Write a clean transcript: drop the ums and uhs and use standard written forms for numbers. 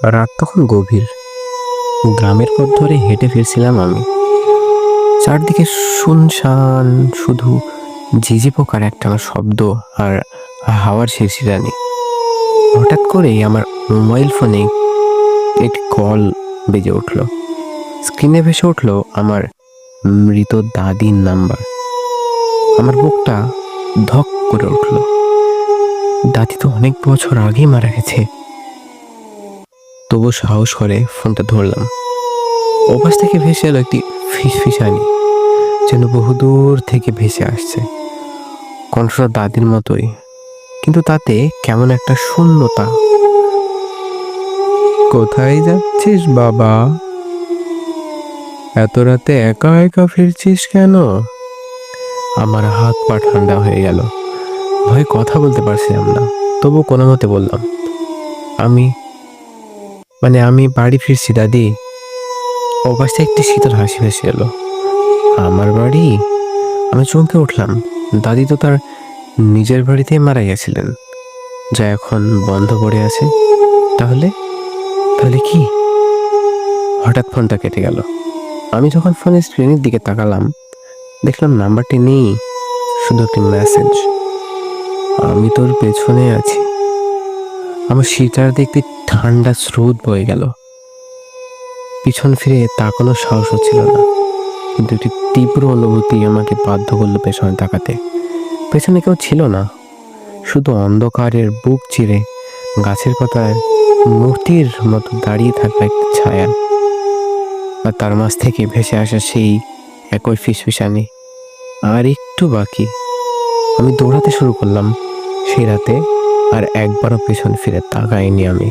রাত তখন গভীর। গ্রামের পথ ধরে হেঁটে ফিরছিলাম আমি। চারদিকে শুনশান, শুধু ঝিঝি পোকার একটানা শব্দ আর হাওয়ার শিরশিরানি। হঠাৎ করেই আমার মোবাইল ফোনে একটি কল বেজে উঠল। স্ক্রিনে ভেসে উঠল আমার মৃত দাদির নাম্বার। আমার বুকটা ধক করে উঠল। দাদি তো অনেক বছর আগেই মারা গেছে। তবু সাহস করে ফোনটা ধরলাম। ওপাশ থেকে ভেসে এলো একটি ফিসফিসানি, যেন বহুদূর থেকে ভেসে আসছে। কণ্ঠটা দাদির মতোই, কিন্তু তাতে কেমন একটা শূন্যতা। কোথায় যাচ্ছিস বাবা? এত রাতে একা একা ফিরছিস কেন? আমার হাত পা ঠান্ডা হয়ে গেল। ভয়ে কথা বলতে পারছিলাম না, তবু কোনো মতে বললাম, আমি আমি বাড়ি ফিরছি দাদি। ওপাশ থেকে একটি শীতল হাসি ভেসে এলো। আমার বাড়ি? আমি চমকে উঠলাম। দাদি তো তার নিজের বাড়িতেই মারা গেছিলেন, যা এখন বন্ধ পড়ে আছে। তাহলে তাহলে কি? হঠাৎ ফোনটা কেটে গেল। আমি যখন ফোনের স্ক্রিনের দিকে তাকালাম, দেখলাম নাম্বারটি নেই, শুধু একটি মেসেজ। আমি তোর পেছনে আছি। আমার সিটার দেখতে ঠান্ডা স্রোত বয়ে গেল। পিছন ফিরে তাকানোর সাহস হচ্ছিল না, কিন্তু একটি তীব্র অনুভূতি আমাকে বাধ্য করলো পেছনে তাকাতে। পেছনে কেউ ছিল না, শুধু অন্ধকারের বুক চিরে গাছের পাতায় মূর্তির মতো দাঁড়িয়ে থাকা একটি ছায়া, আর তার মাঝ থেকে ভেসে আসা সেই একই ফিসফিসানি। আর একটু বাকি। আমি দৌড়াতে শুরু করলাম। সেই রাতে আর একবারও পেছন ফিরে তাকাইনি আমি।